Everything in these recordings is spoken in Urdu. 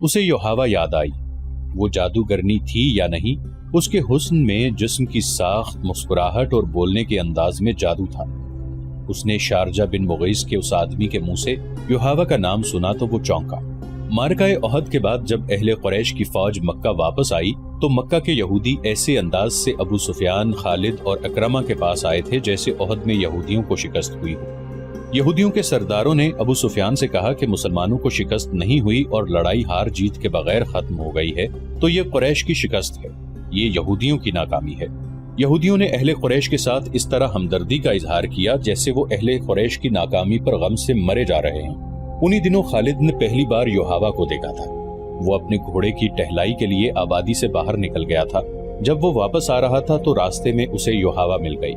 اسے یوحاوا یاد آئی۔ وہ جادوگرنی تھی یا نہیں، اس کے حسن میں، جسم کی ساخت، مسکراہٹ اور بولنے کے انداز میں جادو تھا۔ اس نے شارجہ بن مغیث کے اس آدمی کے منہ سے یوحاوا کا نام سنا تو وہ چونکا۔ معرکہ احد کے بعد جب اہل قریش کی فوج مکہ واپس آئی تو مکہ کے یہودی ایسے انداز سے ابو سفیان، خالد اور اکرمہ کے پاس آئے تھے جیسے احد میں یہودیوں کو شکست ہوئی ہو۔ یہودیوں کے سرداروں نے ابو سفیان سے کہا کہ مسلمانوں کو شکست نہیں ہوئی اور لڑائی ہار جیت کے بغیر ختم ہو گئی ہے تو یہ قریش کی شکست ہے، یہ یہودیوں کی ناکامی ہے۔ یہودیوں نے اہل قریش کے ساتھ اس طرح ہمدردی کا اظہار کیا جیسے وہ اہل قریش کی ناکامی پر غم سے مرے جا رہے ہیں۔ انہی دنوں خالد نے پہلی بار یوحاوا کو دیکھا تھا۔ وہ اپنے گھوڑے کی ٹہلائی کے لیے آبادی سے باہر نکل گیا تھا۔ جب وہ واپس آ رہا تھا تو راستے میں اسے یوحاوا مل گئی۔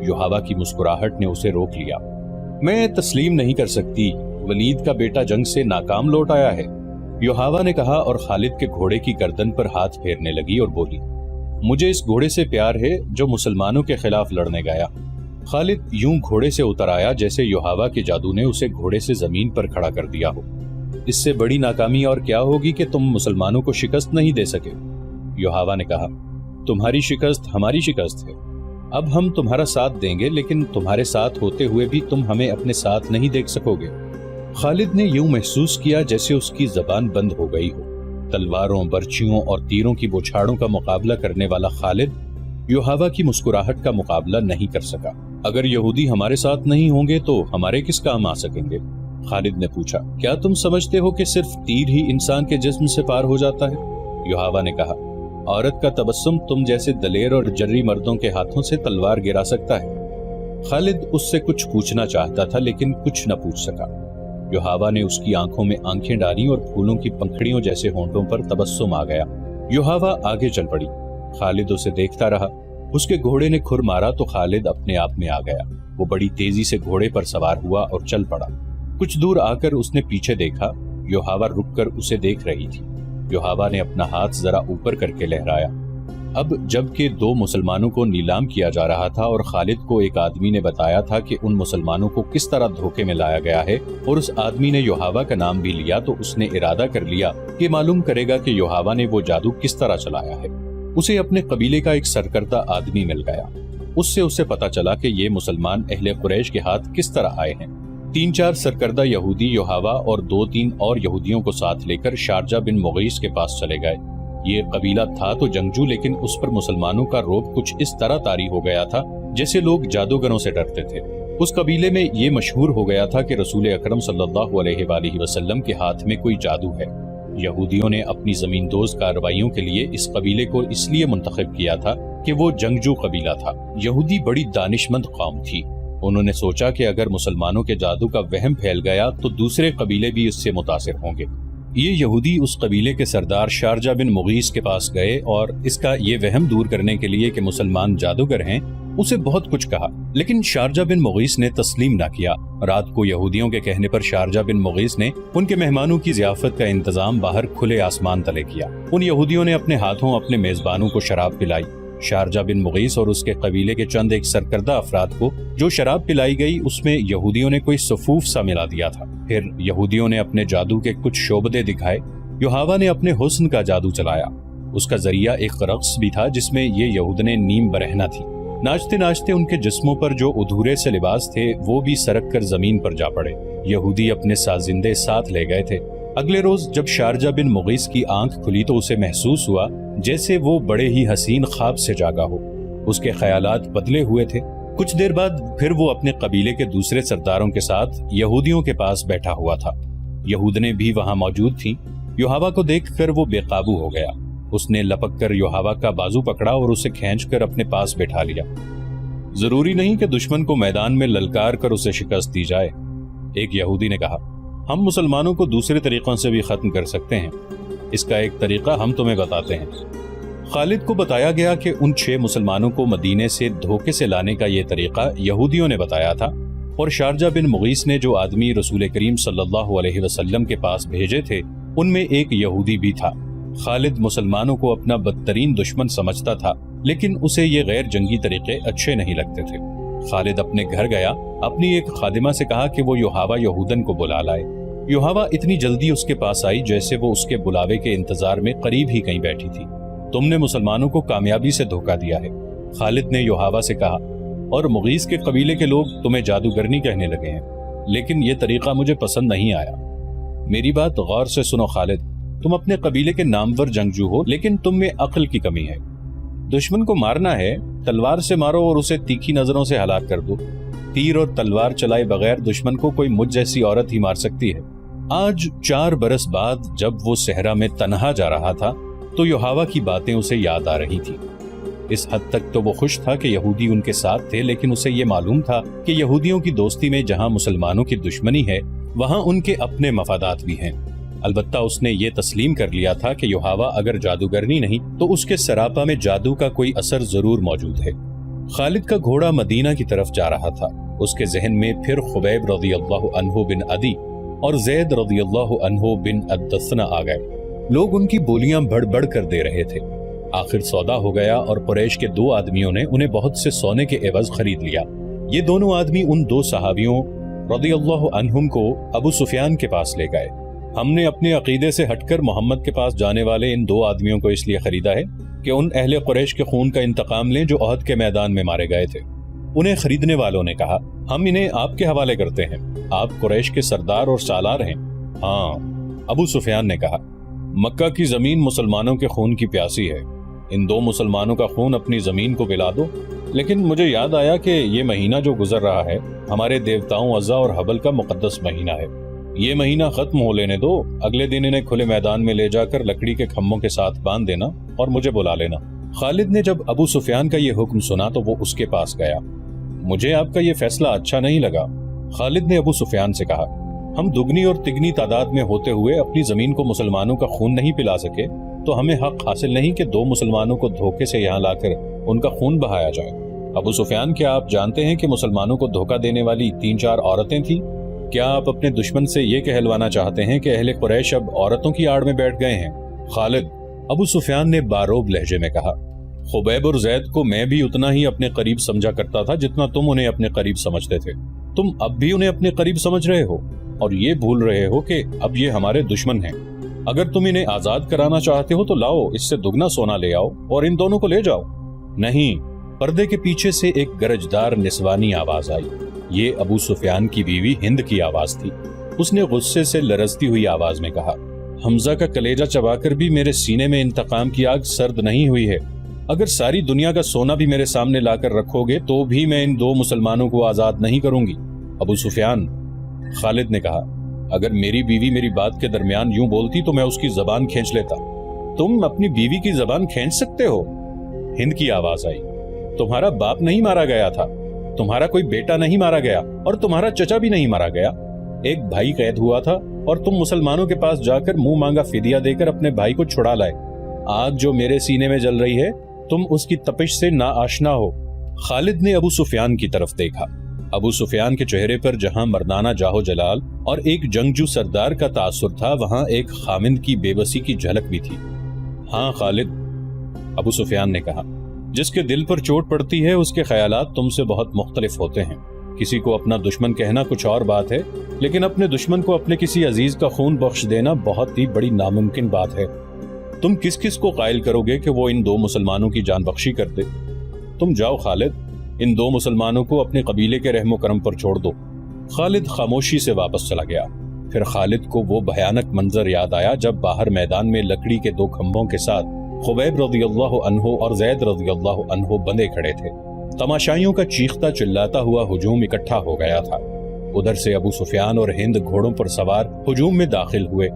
یوحاوا کی مسکراہٹ نے اسے روک لیا۔ میں تسلیم نہیں کر سکتی، ولید کا بیٹا جنگ سے ناکام لوٹ آیا ہے، یوحاوا نے کہا اور خالد کے گھوڑے کی گردن پر ہاتھ پھیرنے لگی اور بولی، مجھے اس گھوڑے سے پیار ہے جو مسلمانوں کے خلاف لڑنے گیا۔ خالد یوں گھوڑے سے اتر آیا جیسے یوحاوا کے جادو نے اسے گھوڑے سے زمین پر کھڑا کر دیا ہو۔ اس سے بڑی ناکامی اور کیا ہوگی کہ تم مسلمانوں کو شکست نہیں دے سکے؟ یوحاوا نے کہا، تمہاری شکست ہماری شکست ہے، اب ہم تمہارا ساتھ دیں گے، لیکن تمہارے ساتھ ہوتے ہوئے بھی تم ہمیں اپنے ساتھ نہیں دیکھ سکو گے۔ خالد نے یوں محسوس کیا جیسے اس کی زبان بند ہو گئی ہو۔ تلواروں، برچھیوں اور تیروں کی بوچھاڑوں کا مقابلہ کرنے والا خالد یوحاوا کی مسکراہٹ کا مقابلہ نہیں کر سکا۔ اگر یہودی ہمارے ساتھ نہیں ہوں گے تو ہمارے کس کام آ سکیں گے؟ خالد نے پوچھا، کیا تم سمجھتے ہو کہ صرف تیر ہی انسان کے جسم سے پار ہو جاتا ہے؟ یوحاوا نے کہا، عورت کا تبسم تم جیسے دلیر اور جری مردوں کے ہاتھوں سے تلوار گرا سکتا ہے۔ خالد اس سے کچھ پوچھنا چاہتا تھا لیکن کچھ نہ پوچھ سکا۔ یوحاوا نے اس کی آنکھوں میں آنکھیں ڈالی اور پھولوں کی پنکھڑیوں جیسے ہونٹوں پر تبسم آ گیا۔ یوحاوا آگے چل پڑی۔ خالد اسے دیکھتا رہا۔ اس کے گھوڑے نے کھر مارا تو خالد اپنے آپ میں آ گیا۔ وہ بڑی تیزی سے گھوڑے پر سوار ہوا اور چل پڑا۔ کچھ دور آ کر اس نے پیچھے دیکھا۔ یوحاوا رک کر اسے دیکھ رہی تھی۔ یوحاوا نے اپنا ہاتھ ذرا اوپر کر کے لہرایا۔ اب جب کہ دو مسلمانوں کو نیلام کیا جا رہا تھا اور خالد کو ایک آدمی نے بتایا تھا کہ ان مسلمانوں کو کس طرح دھوکے میں لایا گیا ہے اور اس آدمی نے یوحاوا کا نام بھی لیا، تو اس نے ارادہ کر لیا کہ معلوم کرے گا کہ یوحاوا نے وہ جادو کس طرح چلایا ہے۔ اسے اپنے قبیلے کا ایک سرکردہ آدمی مل گیا۔ اس سے اسے پتا چلا کہ یہ مسلمان اہل قریش کے ہاتھ کس طرح آئے ہیں۔ 3-4 سرکردہ یہودی یوحاوا اور 2-3 اور یہودیوں کو ساتھ لے کر شارجہ بن مغیث کے پاس چلے گئے۔ یہ قبیلہ تھا تو جنگجو، لیکن اس پر مسلمانوں کا رعب کچھ اس طرح طاری ہو گیا تھا جیسے لوگ جادوگروں سے ڈرتے تھے۔ اس قبیلے میں یہ مشہور ہو گیا تھا کہ رسول اکرم صلی اللہ علیہ وآلہ وسلم کے ہاتھ میں کوئی جادو ہے۔ یہودیوں نے اپنی زمین دوز کارروائیوں کے لیے اس قبیلے کو اس لیے منتخب کیا تھا کہ وہ جنگجو قبیلہ تھا۔ یہودی بڑی دانشمند قوم تھی۔ انہوں نے سوچا کہ اگر مسلمانوں کے جادو کا وہم پھیل گیا تو دوسرے قبیلے بھی اس سے متاثر ہوں گے۔ یہ یہودی اس قبیلے کے سردار شارجہ بن مغیث کے پاس گئے اور اس کا یہ وہم دور کرنے کے لیے کہ مسلمان جادوگر ہیں اسے بہت کچھ کہا، لیکن شارجہ بن مغیث نے تسلیم نہ کیا۔ رات کو یہودیوں کے کہنے پر شارجہ بن مغیث نے ان کے مہمانوں کی ضیافت کا انتظام باہر کھلے آسمان تلے کیا۔ ان یہودیوں نے اپنے ہاتھوں اپنے میزبانوں کو شراب پلائی۔ شارجہ بن مغیث اور اس کے قبیلے کے چند ایک سرکردہ افراد کو جو شراب پلائی گئی اس میں یہودیوں نے کوئی صفوف سا ملا دیا تھا۔ پھر یہودیوں نے اپنے جادو کے کچھ شعبدے دکھائے۔ یوحاوا نے اپنے حسن کا جادو چلایا۔ اس کا ذریعہ ایک رقص بھی تھا جس میں یہ یہودنے نیم برہنہ تھی۔ ناچتے ناچتے ان کے جسموں پر جو ادھورے سے لباس تھے وہ بھی سرک کر زمین پر جا پڑے۔ یہودی اپنے سازندے ساتھ لے گئے تھے۔ اگلے روز جب شارجہ بن مغیث کی آنکھ کھلی تو اسے محسوس ہوا جیسے وہ بڑے ہی حسین خواب سے جاگا ہو۔ اس کے خیالات بدلے ہوئے تھے۔ کچھ دیر بعد پھر وہ اپنے قبیلے کے دوسرے سرداروں کے ساتھ یہودیوں کے پاس بیٹھا ہوا تھا۔ یہودنے بھی وہاں موجود تھیں۔ یوحاوا کو دیکھ کر وہ بے قابو ہو گیا۔ اس نے لپک کر یوحاوا کا بازو پکڑا اور اسے کھینچ کر اپنے پاس بٹھا لیا۔ ضروری نہیں کہ دشمن کو میدان میں للکار کر اسے شکست دی جائے، ایک یہودی نے کہا۔ ہم مسلمانوں کو دوسرے طریقوں سے بھی ختم کر سکتے ہیں۔ اس کا ایک طریقہ ہم تمہیں بتاتے ہیں۔ خالد کو بتایا گیا کہ ان 6 مسلمانوں کو مدینے سے دھوکے سے لانے کا یہ طریقہ یہودیوں نے بتایا تھا، اور شارجہ بن مغیث نے جو آدمی رسول کریم صلی اللہ علیہ وسلم کے پاس بھیجے تھے ان میں ایک یہودی بھی تھا۔ خالد مسلمانوں کو اپنا بدترین دشمن سمجھتا تھا، لیکن اسے یہ غیر جنگی طریقے اچھے نہیں لگتے تھے۔ خالد اپنے گھر گیا، اپنی ایک خادمہ سے کہا کہ وہ یوحاوا یہودن کو بلا لائے۔ یوحاوا اتنی جلدی اس کے پاس آئی جیسے وہ اس کے بلاوے کے انتظار میں قریب ہی کہیں بیٹھی تھی۔ تم نے مسلمانوں کو کامیابی سے دھوکہ دیا ہے، خالد نے یوحاوا سے کہا، اور مغیث کے قبیلے کے لوگ تمہیں جادوگرنی کہنے لگے ہیں، لیکن یہ طریقہ مجھے پسند نہیں آیا۔ میری بات غور سے سنو خالد، تم اپنے قبیلے کے نامور جنگجو ہو، لیکن تم میں عقل کی کمی ہے۔ دشمن کو مارنا ہے، تلوار سے مارو اور اسے تیکھی نظروں سے ہلاک کر دو۔ تیر اور تلوار چلائے بغیر دشمن کو کوئی مجھ جیسی عورت ہی مار سکتی ہے۔ آج 4 برس بعد جب وہ صحرا میں تنہا جا رہا تھا تو یوحاوا کی باتیں اسے یاد آ رہی تھی۔ اس حد تک تو وہ خوش تھا کہ یہودی ان کے ساتھ تھے، لیکن اسے یہ معلوم تھا کہ یہودیوں کی دوستی میں جہاں مسلمانوں کی دشمنی ہے وہاں ان کے اپنے مفادات بھی ہیں۔ البتہ اس نے یہ تسلیم کر لیا تھا کہ یوحاوا اگر جادوگرنی نہیں تو اس کے سراپا میں جادو کا کوئی اثر ضرور موجود ہے۔ خالد کا گھوڑا مدینہ کی طرف جا رہا تھا۔ اس کے ذہن میں پھر خبیب رضی اللہ عنہ بن عدی اور زید رضی اللہ عنہ بن الدثنہ آ گئے۔ لوگ ان کی بولیاں بڑھ بڑھ کر دے رہے تھے۔ آخر سودا ہو گیا اور قریش کے 2 آدمیوں نے انہیں بہت سے سونے کے عوض خرید لیا۔ یہ دونوں آدمی ان 2 صحابیوں رضی اللہ عنہم کو ابو سفیان کے پاس لے گئے۔ ہم نے اپنے عقیدے سے ہٹ کر محمد کے پاس جانے والے ان 2 آدمیوں کو اس لیے خریدا ہے کہ ان اہل قریش کے خون کا انتقام لیں جو احد کے میدان میں مارے گئے تھے۔ انہیں خریدنے والوں نے کہا، ہم انہیں آپ کے حوالے کرتے ہیں، آپ قریش کے سردار اور سالار ہیں۔ ہاں، ابو سفیان نے کہا، مکہ کی زمین مسلمانوں کے خون کی پیاسی ہے، ان 2 مسلمانوں کا خون اپنی زمین کو پلا دو۔ لیکن مجھے یاد آیا کہ یہ مہینہ جو گزر رہا ہے ہمارے دیوتاؤں عزا اور حبل کا مقدس مہینہ ہے، یہ مہینہ ختم ہو لینے دو، اگلے دن انہیں کھلے میدان میں لے جا کر لکڑی کے کھمبوں کے ساتھ باندھ دینا اور مجھے بلا لینا۔ خالد نے جب ابو سفیان کا یہ حکم سنا تو وہ اس کے پاس گیا۔ مجھے آپ کا یہ فیصلہ اچھا نہیں لگا، خالد نے ابو سفیان سے کہا، ہم دگنی اور تگنی تعداد میں ہوتے ہوئے اپنی زمین کو مسلمانوں کا خون نہیں پلا سکے تو ہمیں حق حاصل نہیں کہ 2 مسلمانوں کو دھوکے سے یہاں لا کر ان کا خون بہایا جائے۔ ابو سفیان، کیا آپ جانتے ہیں کہ مسلمانوں کو دھوکہ دینے والی 3-4 عورتیں تھیں؟ کیا آپ اپنے دشمن سے یہ کہلوانا چاہتے ہیں کہ اہل قریش اب عورتوں کی آڑ میں بیٹھ گئے ہیں؟ خالد، ابو سفیان نے باروب لہجے میں کہا، خبیب اور زید کو میں بھی اتنا ہی اپنے قریب سمجھا کرتا تھا جتنا تم انہیں اپنے قریب سمجھتے تھے۔ تم اب بھی انہیں اپنے قریب سمجھ رہے ہو اور یہ بھول رہے ہو کہ اب یہ ہمارے دشمن ہیں۔ اگر تم انہیں آزاد کرانا چاہتے ہو تو لاؤ، اس سے دگنا سونا لے آؤ اور ان دونوں کو لے جاؤ۔ نہیں، پردے کے پیچھے سے ایک گرجدار نسوانی آواز آئی۔ یہ ابو سفیان کی بیوی ہند کی آواز تھی۔ اس نے غصے سے لرزتی ہوئی آواز میں کہا، حمزہ کا کلیجہ چبا کر بھی میرے سینے میں انتقام کی آگ سرد نہیں ہوئی ہے۔ اگر ساری دنیا کا سونا بھی میرے سامنے لا کر رکھو گے تو بھی میں ان 2 مسلمانوں کو آزاد نہیں کروں گی۔ ابو سفیان، خالد نے کہا، اگر میری بیوی میری بات کے درمیان یوں بولتی تو میں اس کی زبان کھینچ لیتا۔ تم اپنی بیوی کی زبان کھینچ سکتے ہو؟ ہند کی آواز آئی، تمہارا باپ نہیں مارا گیا تھا، تمہارا کوئی بیٹا نہیں مارا گیا اور تمہارا چچا بھی نہیں مارا گیا۔ ایک بھائی قید ہوا تھا اور تم مسلمانوں کے پاس جا کر منہ مانگا فدیہ دے کر اپنے بھائی کو چھڑا لائے۔ آگ جو میرے سینے میں جل رہی ہے تم اس کی تپش سے نا آشنا ہو۔ خالد نے ابو سفیان کی طرف دیکھا۔ ابو سفیان کے چہرے پر جہاں مردانہ جاہو جلال اور ایک جنگجو سردار کا تاثر تھا وہاں ایک خامند کی بے بسی کی جھلک بھی تھی۔ ہاں خالد، ابو سفیان نے کہا، جس کے دل پر چوٹ پڑتی ہے اس کے خیالات تم سے بہت مختلف ہوتے ہیں۔ کسی کو اپنا دشمن کہنا کچھ اور بات ہے، لیکن اپنے دشمن کو اپنے کسی عزیز کا خون بخش دینا بہت ہی بڑی ناممکن بات ہے۔ تم کس کس کو قائل کرو گے کہ وہ ان 2 مسلمانوں کی جان بخشی کر دے؟ تم جاؤ خالد، ان 2 مسلمانوں کو اپنے قبیلے کے رحم و کرم پر چھوڑ دو۔ خالد خاموشی سے واپس چلا گیا۔ پھر خالد کو وہ بھیانک منظر یاد آیا جب باہر میدان میں لکڑی کے 2 کھمبوں کے ساتھ خبیب رضی اللہ عنہ اور زید رضی اللہ عنہ بندے کھڑے تھے۔ تماشائیوں کا چیختا چلاتا ہوا ہجوم اکٹھا ہو گیا تھا۔ ادھر سے ابو سفیان اور ہند گھوڑوں پر سوار ہجوم میں داخل ہوئے۔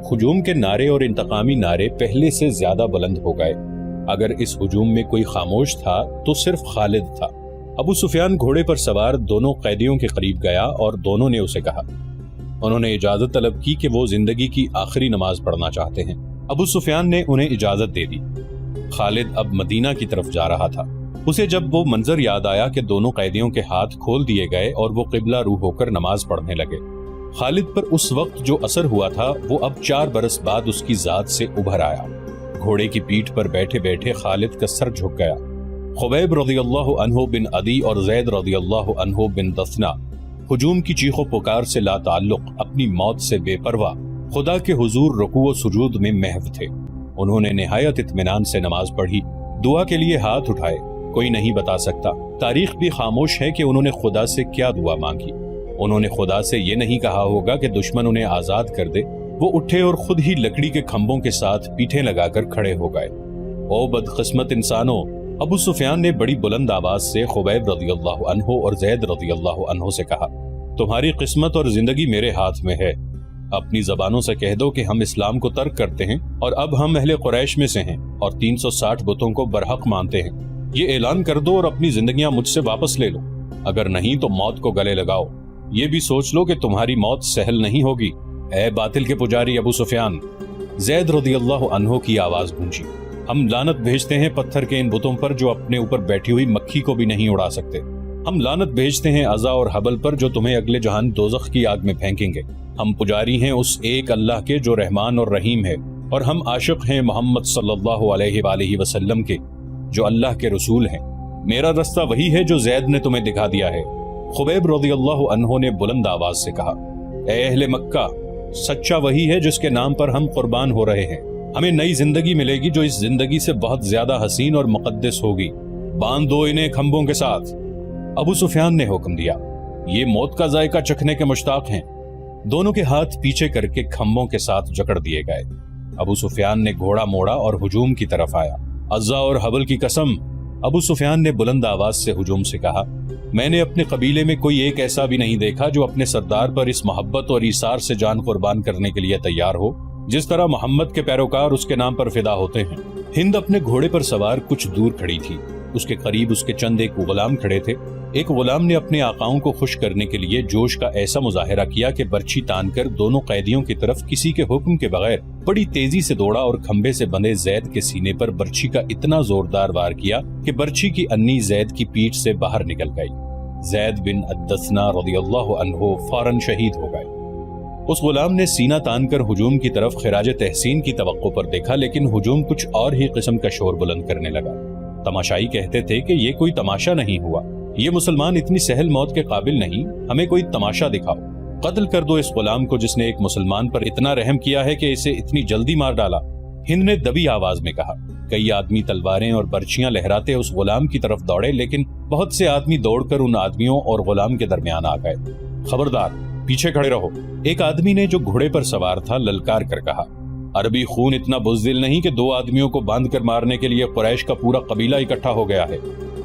ہجوم کے نعرے اور انتقامی نعرے پہلے سے زیادہ بلند ہو گئے۔ اگر اس ہجوم میں کوئی خاموش تھا تو صرف خالد تھا۔ ابو سفیان گھوڑے پر سوار دونوں قیدیوں کے قریب گیا اور دونوں نے اسے کہا۔ انہوں نے اجازت طلب کی کہ وہ زندگی کی آخری نماز پڑھنا چاہتے ہیں۔ ابو سفیان نے انہیں اجازت دے دی۔ خالد اب مدینہ کی طرف جا رہا تھا۔ اسے جب وہ منظر یاد آیا کہ دونوں قیدیوں کے ہاتھ کھول دیے گئے اور وہ قبلہ رو ہو کر نماز پڑھنے لگے۔ خالد پر اس وقت جو اثر ہوا تھا وہ اب 4 برس بعد اس کی ذات سے ابھر آیا۔ گھوڑے کی پیٹھ پر بیٹھے بیٹھے خالد کا سر جھک گیا۔ خبیب رضی اللہ عنہ بن عدی اور زید رضی اللہ عنہ بن دثنہ ہجوم کی چیخ و پکار سے لا تعلق اپنی موت سے بے پرواہ خدا کے حضور رکوع و سجود میں محو تھے۔ انہوں نے نہایت اطمینان سے نماز پڑھی، دعا کے لیے ہاتھ اٹھائے۔ کوئی نہیں بتا سکتا، تاریخ بھی خاموش ہے کہ انہوں نے خدا سے کیا دعا مانگی۔ انہوں نے خدا سے یہ نہیں کہا ہوگا کہ دشمن انہیں آزاد کر دے۔ وہ اٹھے اور خود ہی لکڑی کے کھمبوں کے ساتھ پیٹھیں لگا کر کھڑے ہو گئے۔ او بدقسمت انسانوں، ابو سفیان نے بڑی بلند آواز سے خبیب رضی اللہ عنہ اور زید رضی اللہ عنہ سے کہا، تمہاری قسمت اور زندگی میرے ہاتھ میں ہے۔ اپنی زبانوں سے کہہ دو کہ ہم اسلام کو ترک کرتے ہیں اور اب ہم اہل قریش میں سے ہیں اور 360 بتوں کو برحق مانتے ہیں۔ یہ اعلان کر دو اور اپنی زندگیاں مجھ سے واپس لے لو، اگر نہیں تو موت کو گلے لگاؤ۔ یہ بھی سوچ لو کہ تمہاری موت سہل نہیں ہوگی، اے باطل کے پجاری ابو سفیان۔ زید رضی اللہ عنہ کی آواز گونجی، ہم لعنت بھیجتے ہیں پتھر کے ان بتوں پر جو اپنے اوپر بیٹھی ہوئی مکھی کو بھی نہیں اڑا سکتے۔ ہم لعنت بھیجتے ہیں عزا اور حبل پر جو تمہیں اگلے جہان دوزخ کی آگ میں پھینکیں گے۔ ہم پجاری ہیں اس ایک اللہ کے جو رحمان اور رحیم ہے، اور ہم عاشق ہیں محمد صلی اللہ علیہ وآلہ وسلم کے جو اللہ کے رسول ہیں۔ میرا رستہ وہی ہے جو زید نے تمہیں دکھا دیا ہے۔ خبیب رضی اللہ عنہ نے بلند آواز سے کہا، اے اہل مکہ، سچا وہی ہے جس کے نام پر ہم قربان ہو رہے ہیں۔ ہمیں نئی زندگی ملے گی جو اس زندگی سے بہت زیادہ حسین اور مقدس ہوگی۔ باندھ دو انہیں کھمبوں کے ساتھ۔ ابو سفیان نے حکم دیا، یہ موت کا ذائقہ چکھنے کے مشتاق ہیں۔ دونوں کے ہاتھ پیچھے کر کے کھمبوں کے ساتھ جکڑ دیے گئے۔ ابو سفیان نے گھوڑا موڑا اور ہجوم کی طرف آیا۔ عزا اور حبل کی قسم، ابو سفیان نے بلند آواز سے ہجوم سے کہا، میں نے اپنے قبیلے میں کوئی ایک ایسا بھی نہیں دیکھا جو اپنے سردار پر اس محبت اور ایثار سے جان قربان کرنے کے لیے تیار ہو جس طرح محمد کے پیروکار اس کے نام پر فدا ہوتے ہیں۔ ہند اپنے گھوڑے پر سوار کچھ دور کھڑی تھی۔ اس کے قریب اس کے چند ایک غلام کھڑے تھے۔ ایک غلام نے اپنے آقاؤں کو خوش کرنے کے لیے جوش کا ایسا مظاہرہ کیا کہ برچھی تان کر دونوں قیدیوں کی طرف کسی کے حکم کے بغیر بڑی تیزی سے دوڑا اور کھمبے سے بندھے زید کے سینے پر برچھی کا اتنا زوردار وار کیا کہ برچھی کی انی زید کی پیٹھ سے باہر نکل گئی۔ زید بن الدثنا رضی اللہ عنہ فوراً شہید ہو گئے۔ اس غلام نے سینہ تان کر ہجوم کی طرف خراج تحسین کی توقع پر دیکھا، لیکن ہجوم کچھ اور ہی قسم کا شور بلند کرنے لگا۔ تماشائی کہتے تھے کہ یہ کوئی تماشا نہیں ہوا، یہ مسلمان اتنی سہل موت کے قابل نہیں، ہمیں کوئی تماشا دکھاؤ۔ قتل کر دو اس غلام کو جس نے ایک مسلمان پر اتنا رحم کیا ہے کہ اسے اتنی جلدی مار ڈالا۔ ہند نے دبی آواز میں کہا۔ کئی آدمی تلواریں اور برچیاں لہراتے اس غلام کی طرف دوڑے، لیکن بہت سے آدمی دوڑ کر ان آدمیوں اور غلام کے درمیان آ گئے۔ خبردار، پیچھے کھڑے رہو، ایک آدمی نے جو گھوڑے پر سوار تھا للکار کر کہا۔ عربی خون اتنا بزدل نہیں کہ دو آدمیوں کو باندھ کر مارنے کے لیے قریش کا پورا قبیلہ اکٹھا ہو گیا ہے۔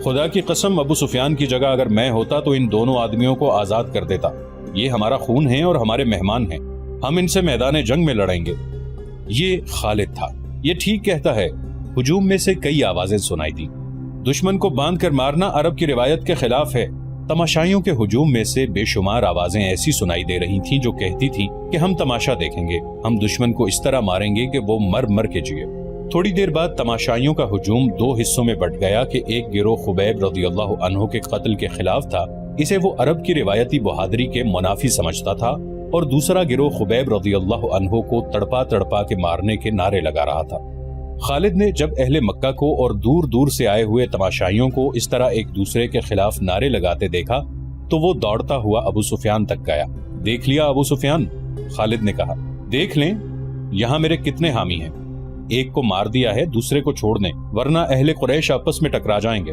خدا کی قسم، ابو سفیان کی جگہ اگر میں ہوتا تو ان دونوں آدمیوں کو آزاد کر دیتا۔ یہ ہمارا خون ہے اور ہمارے مہمان ہیں، ہم ان سے میدان جنگ میں لڑیں گے۔ یہ خالد تھا۔ یہ ٹھیک کہتا ہے۔ ہجوم میں سے کئی آوازیں سنائی دیں۔ دشمن کو باندھ کر مارنا عرب کی روایت کے خلاف ہے۔ تماشائیوں کے ہجوم میں سے بے شمار آوازیں ایسی سنائی دے رہی تھیں جو کہتی تھیں کہ ہم تماشا دیکھیں گے، ہم دشمن کو اس طرح ماریں گے کہ وہ مر مر کے جیے۔ تھوڑی دیر بعد تماشائیوں کا ہجوم دو حصوں میں بٹ گیا کہ ایک گروہ خبیب رضی اللہ عنہ کے قتل کے خلاف تھا، اسے وہ عرب کی روایتی بہادری کے منافی سمجھتا تھا، اور دوسرا گروہ خبیب رضی اللہ عنہ کو تڑپا تڑپا کے مارنے کے نعرے لگا رہا تھا۔ خالد نے جب اہل مکہ کو اور دور دور سے آئے ہوئے تماشائیوں کو اس طرح ایک دوسرے کے خلاف نعرے لگاتے دیکھا تو وہ دوڑتا ہوا ابو سفیان تک گیا۔ دیکھ لیا ابو سفیان؟ خالد نے کہا۔ دیکھ لیں، یہاں میرے کتنے حامی ہیں، ایک کو مار دیا ہے، دوسرے کو چھوڑ دیں ورنہ اہل قریش آپس میں ٹکرا جائیں گے۔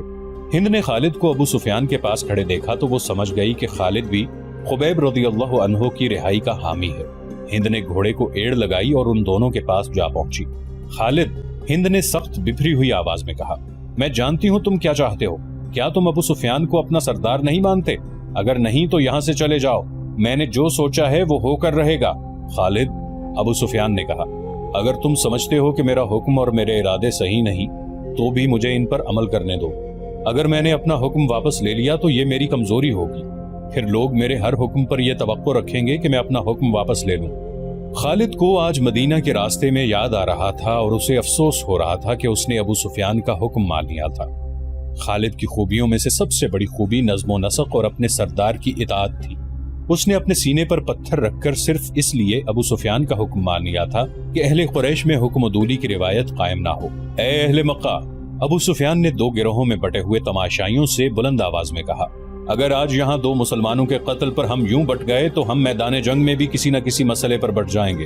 ہند نے خالد کو ابو سفیان کے پاس کھڑے دیکھا تو وہ سمجھ گئی کہ خالد بھی خبیب رضی اللہ عنہ کی رہائی کا حامی ہے۔ ہند نے گھوڑے کو ایڑ لگائی اور ان دونوں کے پاس جا پہنچی۔ خالد، ہند نے سخت بپھری ہوئی آواز میں کہا، میں جانتی ہوں تم کیا چاہتے ہو۔ کیا تم ابو سفیان کو اپنا سردار نہیں مانتے؟ اگر نہیں تو یہاں سے چلے جاؤ، میں نے جو سوچا ہے وہ ہو کر رہے گا۔ خالد، ابو سفیان نے کہا، اگر تم سمجھتے ہو کہ میرا حکم اور میرے ارادے صحیح نہیں تو بھی مجھے ان پر عمل کرنے دو۔ اگر میں نے اپنا حکم واپس لے لیا تو یہ میری کمزوری ہوگی، پھر لوگ میرے ہر حکم پر یہ توقع رکھیں گے کہ میں اپنا حکم واپس لے لوں۔ خالد کو آج مدینہ کے راستے میں یاد آ رہا تھا اور اسے افسوس ہو رہا تھا کہ اس نے ابو سفیان کا حکم مان لیا تھا۔ خالد کی خوبیوں میں سے سب سے بڑی خوبی نظم و نسق اور اپنے سردار کی اطاعت تھی۔ اس نے اپنے سینے پر پتھر رکھ کر صرف اس لیے ابو سفیان کا حکم مان لیا تھا کہ اہل قریش میں حکم عدولی کی روایت قائم نہ ہو۔ اے اہل مکہ، ابو سفیان نے دو گروہوں میں بٹے ہوئے تماشائیوں سے بلند آواز میں کہا، اگر آج یہاں 2 مسلمانوں کے قتل پر ہم یوں بٹ گئے تو ہم میدان جنگ میں بھی کسی نہ کسی مسئلے پر بٹ جائیں گے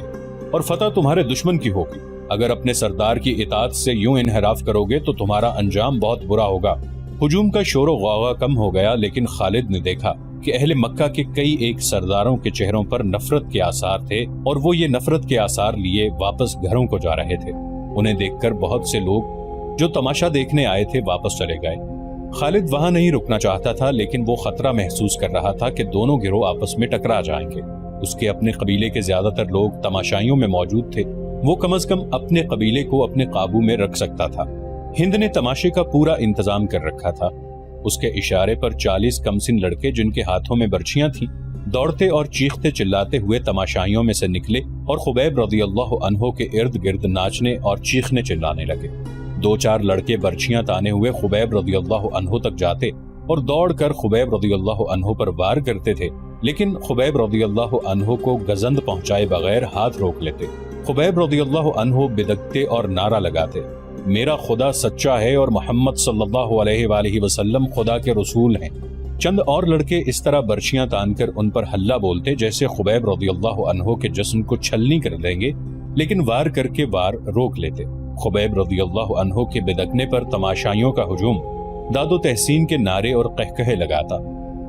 اور فتح تمہارے دشمن کی ہوگی۔ اگر اپنے سردار کی اطاعت سے یوں انحراف کرو گے تو تمہارا انجام بہت برا ہوگا۔ ہجوم کا شور و غوغا کم ہو گیا، لیکن خالد نے دیکھا کہ اہل مکہ کے کئی ایک سرداروں کے چہروں پر نفرت کے آثار تھے اور وہ یہ نفرت کے آثار لیے واپس گھروں کو جا رہے تھے۔ انہیں دیکھ کر بہت سے لوگ جو تماشا دیکھنے آئے تھے واپس چلے گئے۔ خالد وہاں نہیں رکنا چاہتا تھا، لیکن وہ خطرہ محسوس کر رہا تھا کہ دونوں گروہ آپس میں ٹکرا جائیں گے۔ اس کے اپنے قبیلے کے زیادہ تر لوگ تماشائیوں میں موجود تھے، وہ کم از کم اپنے قبیلے کو اپنے قابو میں رکھ سکتا تھا۔ ہند نے تماشے کا پورا انتظام کر رکھا تھا۔ اس کے اشارے پر 40 کمسن لڑکے جن کے ہاتھوں میں برچیاں تھیں دوڑتے اور چیختے چلاتے ہوئے تماشائیوں میں سے نکلے اور خبیب رضی اللہ عنہ کے ارد گرد ناچنے اور چیخنے چلانے لگے۔ 2-4 لڑکے برچیاں تانے ہوئے خبیب رضی اللہ عنہ تک جاتے اور دوڑ کر خبیب رضی اللہ عنہ پر وار کرتے تھے، لیکن خبیب رضی اللہ عنہ کو گزند پہنچائے بغیر ہاتھ روک لیتے۔ خبیب رضی اللہ عنہ بدکتے اور نعرہ لگاتے، میرا خدا سچا ہے اور محمد صلی اللہ علیہ وآلہ وسلم خدا کے رسول ہیں۔ چند اور لڑکے اس طرح برچیاں تان کر ان پر ہلہ بولتے جیسے خبیب رضی اللہ عنہ کے جسم کو چھلنی کر دیں گے، لیکن وار کر کے وار روک لیتے۔ خبیب رضی اللہ عنہ کے بدکنے پر تماشائیوں کا ہجوم داد و تحسین کے نعرے اور قہقہے لگاتا۔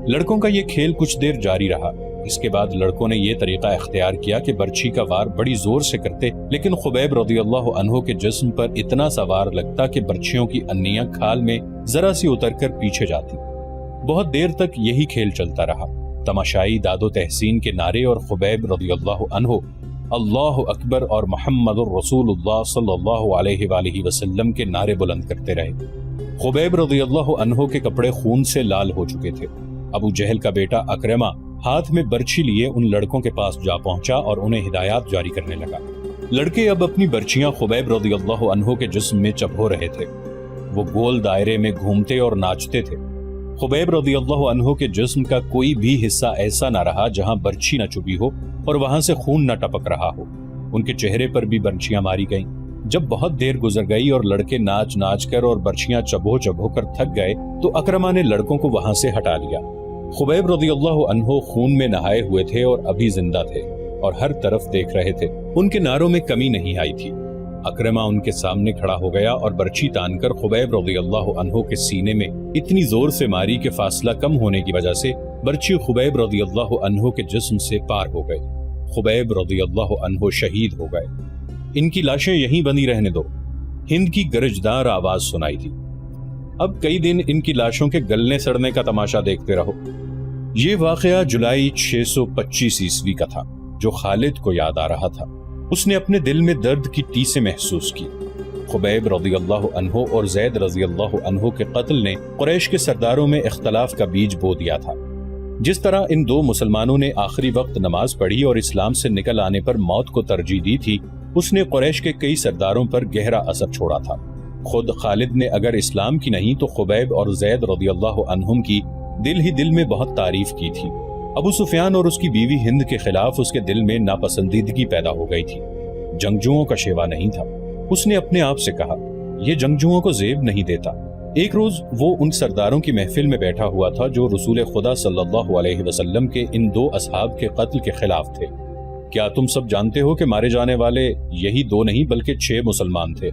لڑکوں کا یہ کھیل کچھ دیر جاری رہا۔ اس کے بعد لڑکوں نے یہ طریقہ اختیار کیا کہ برچھی کا وار بڑی زور سے کرتے، لیکن خبیب رضی اللہ عنہ کے جسم پر اتنا سا وار لگتا کہ برچھیوں کی انیاں کھال میں ذرا سی اتر کر پیچھے جاتی۔ بہت دیر تک یہی کھیل چلتا رہا۔ تماشائی داد و تحسین کے نعرے اور خبیب رضی اللہ عنہ اللہ اکبر اور محمد الرسول اللہ صلی اللہ علیہ وآلہ وسلم کے نعرے بلند کرتے رہے۔ خبیب رضی اللہ عنہ کے کپڑے خون سے لال ہو چکے تھے۔ ابو جہل کا بیٹا اکرمہ ہاتھ میں برچھی لیے ان لڑکوں کے پاس جا پہنچا اور انہیں ہدایات جاری کرنے لگا۔ لڑکے اب اپنی برچیاں خبیب رضی اللہ عنہ کے جسم میں چبھو رہے تھے۔ وہ گول دائرے میں گھومتے اور ناچتے تھے۔ خبیب رضی اللہ عنہ کے جسم کا کوئی بھی حصہ ایسا نہ رہا جہاں برچھی نہ چبھی ہو اور وہاں سے خون نہ ٹپک رہا ہو۔ ان کے چہرے پر بھی برچیاں ماری گئیں۔ جب بہت دیر گزر گئی اور لڑکے ناچ ناچ کر اور برچیاں چبھو چبھو کر تھک گئے تو اکرمہ نے لڑکوں کو وہاں سے ہٹا لیا۔ خبیب رضی اللہ عنہ خون میں نہائے ہوئے تھے اور ابھی زندہ تھے اور ہر طرف دیکھ رہے تھے۔ ان کے نعروں میں کمی نہیں آئی تھی۔ اکرمہ ان کے سامنے کھڑا ہو گیا اور برچھی تان کر خبیب رضی اللہ عنہ کے سینے میں اتنی زور سے ماری کہ فاصلہ کم ہونے کی وجہ سے برچھی خبیب رضی اللہ عنہ کے جسم سے پار ہو گئی۔ خبیب رضی اللہ عنہ شہید ہو گئے۔ ان کی لاشیں یہیں بندی رہنے دو۔ ہند کی گرجدار آواز سنائی تھی، اب کئی دن ان کی لاشوں کے گلنے سڑنے کا تماشا دیکھتے رہو۔ یہ واقعہ جولائی 625 عیسوی کا تھا جو خالد کو یاد آ رہا تھا۔ اس نے اپنے دل میں درد کی ٹیسیں محسوس کی۔ خبیب رضی اللہ عنہ اور زید رضی اللہ عنہ کے قتل نے قریش کے سرداروں میں اختلاف کا بیج بو دیا تھا۔ جس طرح ان 2 مسلمانوں نے آخری وقت نماز پڑھی اور اسلام سے نکل آنے پر موت کو ترجیح دی تھی، اس نے قریش کے کئی سرداروں پر گہرا اثر چھوڑا تھا۔ خود خالد نے اگر اسلام کی نہیں تو خبیب اور زید رضی اللہ عنہم کی دل ہی دل میں بہت تعریف کی تھی۔ ابو سفیان اور اس کی بیوی ہند کے خلاف اس کے دل میں ناپسندیدگی پیدا ہو گئی تھی۔ جنگجوؤں کا شیوا نہیں تھا۔ اس نے اپنے آپ سے کہا، یہ جنگجوؤں کو زیب نہیں دیتا۔ ایک روز وہ ان سرداروں کی محفل میں بیٹھا ہوا تھا جو رسول خدا صلی اللہ علیہ وسلم کے ان 2 اصحاب کے قتل کے خلاف تھے۔ کیا تم سب جانتے ہو کہ مارے جانے والے یہی 2 نہیں بلکہ 6 مسلمان تھے؟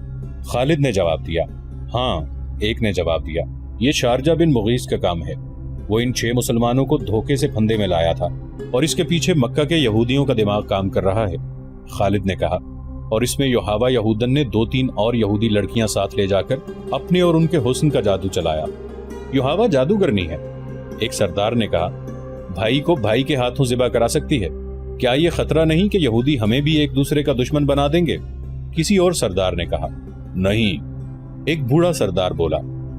خالد نے جواب دیا۔ ہاں، ایک نے جواب دیا، یہ شارجہ بن مغیث کا کام ہے۔ وہ ان 6 مسلمانوں کو دھوکے سے پھندے میں لایا تھا اور اس کے پیچھے مکہ کے یہودیوں کا دماغ کام کر رہا ہے۔ خالد نے کہا، اور اس میں یوحاوا یہودن نے 2-3 اور یہودی لڑکیاں ساتھ لے جا کر اپنے اور ان کے حسن کا جادو چلایا۔ یوحاوا جادوگرنی ہے۔ ایک سردار نے کہا، بھائی کو بھائی کے ہاتھوں ذبح کرا سکتی ہے، کیا یہ خطرہ نہیں کہ یہودی ہمیں بھی ایک دوسرے کا دشمن بنا دیں گے؟ کسی اور سردار نے کہا، نہیں۔ ایک بوڑھا سردار بولا،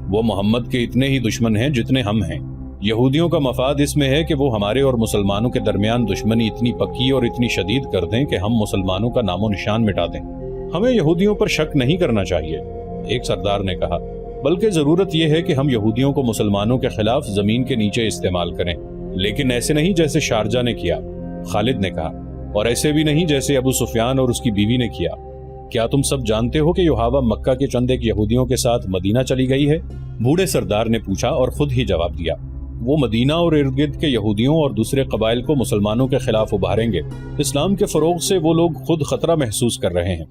وہ محمد کے اتنے ہی دشمن ہیں جتنے ہم ہیں۔ یہودیوں کا مفاد اس میں ہے کہ وہ ہمارے اور مسلمانوں کے درمیان دشمنی اتنی پکی اور اتنی شدید کر دیں کہ ہم مسلمانوں کا نام و نشان مٹا دیں۔ ہمیں یہودیوں پر شک نہیں کرنا چاہیے۔ ایک سردار نے کہا، بلکہ ضرورت یہ ہے کہ ہم یہودیوں کو مسلمانوں کے خلاف زمین کے نیچے استعمال کریں، لیکن ایسے نہیں جیسے شارجہ نے کیا۔ خالد نے کہا، اور ایسے بھی نہیں جیسے ابو سفیان اور اس کی بیوی نے کیا۔ کیا تم سب جانتے ہو کہ یوحاوا مکہ کے چند ایک یہودیوں کے ساتھ مدینہ چلی گئی ہے؟ بوڑھے سردار نے پوچھا اور خود ہی جواب دیا، وہ مدینہ اور ارد گرد کے یہودیوں اور دوسرے قبائل کو مسلمانوں کے خلاف ابھاریں گے۔ اسلام کے فروغ سے وہ لوگ خود خطرہ محسوس کر رہے ہیں۔